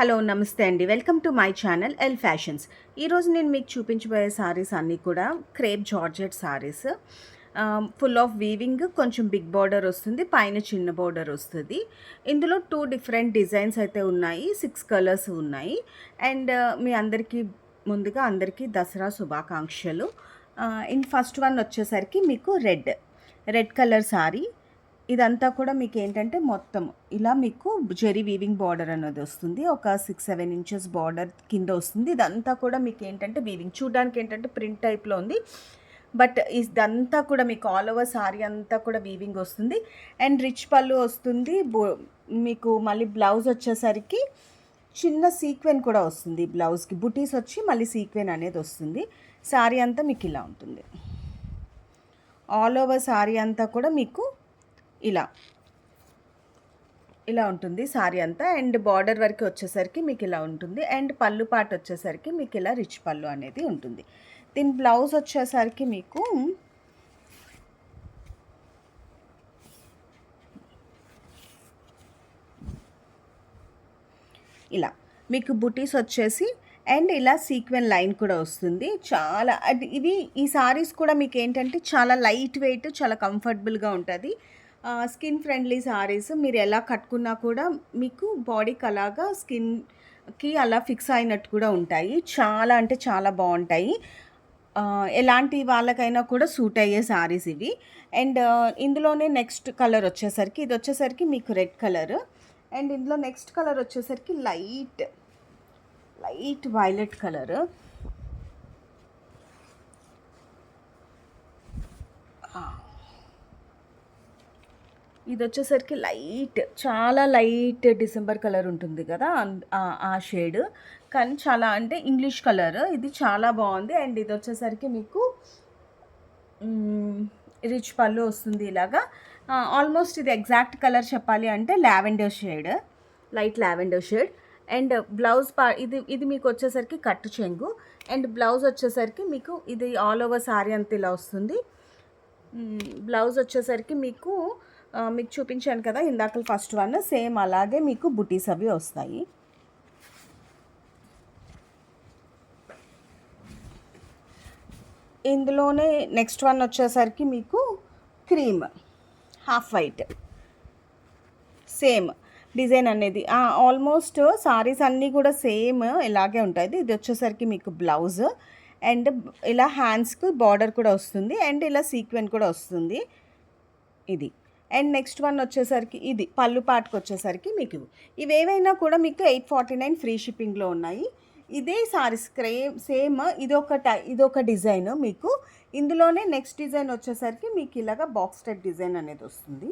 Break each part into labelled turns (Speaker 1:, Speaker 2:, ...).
Speaker 1: Hello నమస్తే అండి, welcome to my channel L fashions. ఈరోజు నేను మీకు చూపించబోయే సారీస్ అన్నీ కూడా crepe georgette saris. Full of weaving, కొంచెం బిగ్ బార్డర్ వస్తుంది, పైన చిన్న బార్డర్ వస్తుంది. ఇందులో 2 డిఫరెంట్ డిజైన్స్ అయితే ఉన్నాయి, 6 కలర్స్ ఉన్నాయి. అండ్ మీ అందరికీ ముందుగా అందరికీ దసరా శుభాకాంక్షలు. ఫస్ట్ వన్ వచ్చేసరికి మీకు రెడ్ కలర్ సారీ. ఇదంతా కూడా మీకు ఏంటంటే మొత్తం ఇలా మీకు జెరీ వీవింగ్ బార్డర్ అనేది వస్తుంది, ఒక 6-7 ఇంచెస్ బార్డర్ కింద వస్తుంది. ఇదంతా కూడా మీకు ఏంటంటే వీవింగ్, చూడడానికి ఏంటంటే ప్రింట్ టైప్లో ఉంది, బట్ ఇదంతా కూడా మీకు ఆల్ ఓవర్ సారీ అంతా కూడా వీవింగ్ వస్తుంది. అండ్ రిచ్ పళ్ళు వస్తుంది. మీకు మళ్ళీ బ్లౌజ్ వచ్చేసరికి చిన్న సీక్వెన్ కూడా వస్తుంది, బ్లౌజ్కి బుటీస్ వచ్చి మళ్ళీ సీక్వెన్ అనేది వస్తుంది. సారీ అంతా మీకు ఇలా ఉంటుంది, ఆల్ ఓవర్ సారీ అంతా కూడా మీకు ఇలా ఉంటుంది సారీ అంతా. అండ్ బార్డర్ వరకు వచ్చేసరికి మీకు ఇలా ఉంటుంది. అండ్ పళ్ళు పాట వచ్చేసరికి మీకు ఇలా రిచ్ పళ్ళు అనేది ఉంటుంది. దీని బ్లౌజ్ వచ్చేసరికి మీకు ఇలా మీకు బుటీస్ వచ్చేసి అండ్ ఇలా సీక్వెన్ లైన్ కూడా వస్తుంది. చాలా ఈ సారీస్ కూడా మీకు ఏంటంటే చాలా లైట్ వెయిట్, చాలా కంఫర్టబుల్గా ఉంటుంది. స్కిన్ ఫ్రెండ్లీ సారీస్, మీరు ఎలా కట్టుకున్నా కూడా మీకు బాడీకి అలాగా స్కిన్కి అలా ఫిక్స్ అయినట్టు కూడా ఉంటాయి. చాలా అంటే చాలా బాగుంటాయి. ఎలాంటి వాళ్ళకైనా కూడా సూట్ అయ్యే సారీస్ ఇవి. అండ్ ఇందులోనే నెక్స్ట్ కలర్ వచ్చేసరికి ఇది వచ్చేసరికి మీకు రెడ్ కలర్. అండ్ ఇందులో నెక్స్ట్ కలర్ వచ్చేసరికి లైట్ వైలెట్ కలర్. ఇది వచ్చేసరికి చాలా లైట్ డిసెంబర్ కలర్ ఉంటుంది కదా, ఆ షేడ్, కానీ చాలా అంటే ఇంగ్లీష్ కలర్. ఇది చాలా బాగుంది. అండ్ ఇది వచ్చేసరికి మీకు రిచ్ పళ్ళు వస్తుంది ఇలాగా. ఆల్మోస్ట్ ఇది ఎగ్జాక్ట్ కలర్ చెప్పాలి అంటే lavender shade, light lavender shade. And blouse ఇది మీకు వచ్చేసరికి కట్టు చెంగు. అండ్ బ్లౌజ్ వచ్చేసరికి మీకు ఇది ఆల్ ఓవర్ సారీ అంతా ఇలా వస్తుంది. బ్లౌజ్ వచ్చేసరికి మీకు చూపించాను కదా ఇందాక ఫస్ట్ వన్, సేమ్ అలాగే మీకు బుటీస్ అవి వస్తాయి. ఇందులోనే నెక్స్ట్ వన్ వచ్చేసరికి మీకు cream half white, same design అనేది ఆల్మోస్ట్ సారీస్ అన్నీ కూడా సేమ్ ఇలాగే ఉంటుంది. ఇది వచ్చేసరికి మీకు బ్లౌజ్ అండ్ ఇలా హ్యాండ్స్కి బార్డర్ కూడా వస్తుంది అండ్ ఇలా సీక్వెన్ కూడా వస్తుంది ఇది. అండ్ నెక్స్ట్ వన్ వచ్చేసరికి ఇది పళ్ళు పాటకు వచ్చేసరికి మీకు ఇవేవైనా కూడా మీకు 849 ఫ్రీ షిప్పింగ్లో ఉన్నాయి. ఇదే సారీస్ సేమ్ ఇదొక డిజైన్ మీకు. ఇందులోనే నెక్స్ట్ డిజైన్ వచ్చేసరికి మీకు ఇలాగా బాక్స్ టైప్ డిజైన్ అనేది వస్తుంది.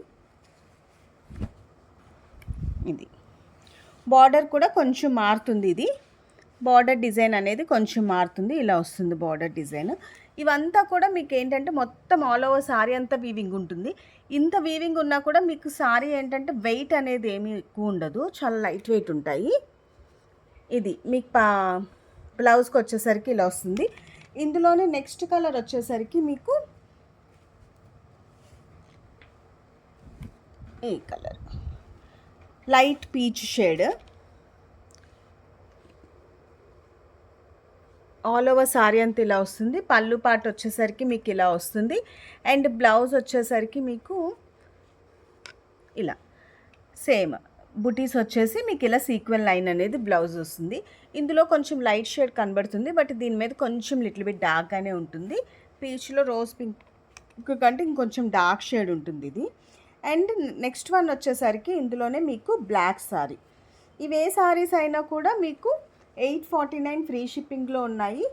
Speaker 1: ఇది బార్డర్ కూడా కొంచెం మారుతుంది, ఇది బార్డర్ డిజైన్ అనేది కొంచెం మారుతుంది, ఇలా వస్తుంది బార్డర్ డిజైన్. ఇవంతా కూడా మీకు ఏంటంటే మొత్తం ఆల్ ఓవర్ సారీ అంతా వీవింగ్ ఉంటుంది. ఇంత వీవింగ్ ఉన్నా కూడా మీకు సారీ ఏంటంటే వెయిట్ అనేది ఏమీ ఎక్కువ ఉండదు, చాలా లైట్ వెయిట్ ఉంటాయి. ఇది మీకు బ్లౌజ్కి వచ్చేసరికి ఇలా వస్తుంది. ఇందులోనే నెక్స్ట్ కలర్ వచ్చేసరికి మీకు ఈ colour light peach shade, all over sorry అంతా ఇలా వస్తుంది. పళ్ళు పాట వచ్చేసరికి మీకు ఇలా వస్తుంది. అండ్ బ్లౌజ్ వచ్చేసరికి మీకు ఇలా సేమ్ బుటీస్ వచ్చేసి మీకు ఇలా సీక్వెన్ లైన్ అనేది బ్లౌజ్ వస్తుంది. ఇందులో కొంచెం లైట్ షేడ్ కనబడుతుంది, బట్ దీని మీద కొంచెం లిటిల్ బిట్ డార్క్గానే ఉంటుంది. పీచ్లో రోజ్ పింక్ కంటే ఇంకొంచెం డార్క్ షేడ్ ఉంటుంది ఇది. అండ్ నెక్స్ట్ వన్ వచ్చేసరికి ఇందులోనే మీకు బ్లాక్ సారీ. ఇవే సారీస్ అయినా కూడా మీకు 849 ఫ్రీ షిప్పింగ్లో ఉన్నాయి.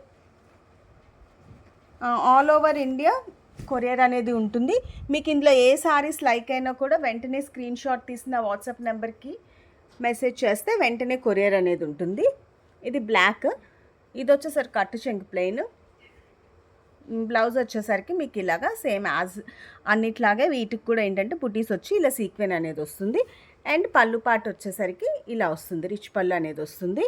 Speaker 1: ఆల్ ఓవర్ ఇండియా కొరియర్ అనేది ఉంటుంది. మీకు ఇందులో ఏ సారీస్ లైక్ అయినా కూడా వెంటనే స్క్రీన్ షాట్ తీసిన వాట్సాప్ నెంబర్కి మెసేజ్ చేస్తే వెంటనే కొరియర్ అనేది ఉంటుంది. ఇది బ్లాక్, ఇది వచ్చేసరికి కట్టు చెంగు ప్లెయిన్. బ్లౌజ్ వచ్చేసరికి మీకు ఇలాగా సేమ్ యాజ్ అన్నిట్లాగే వీటికి కూడా ఏంటంటే బుటీస్ వచ్చి ఇలా సీక్వెన్ అనేది వస్తుంది. అండ్ పళ్ళు పాట వచ్చేసరికి ఇలా వస్తుంది, రిచ్ పళ్ళు అనేది వస్తుంది.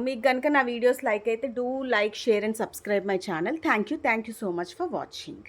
Speaker 1: మీకు కనుక నా వీడియోస్ లైక్ అయితే do like, share and subscribe my channel. Thank you so much for watching.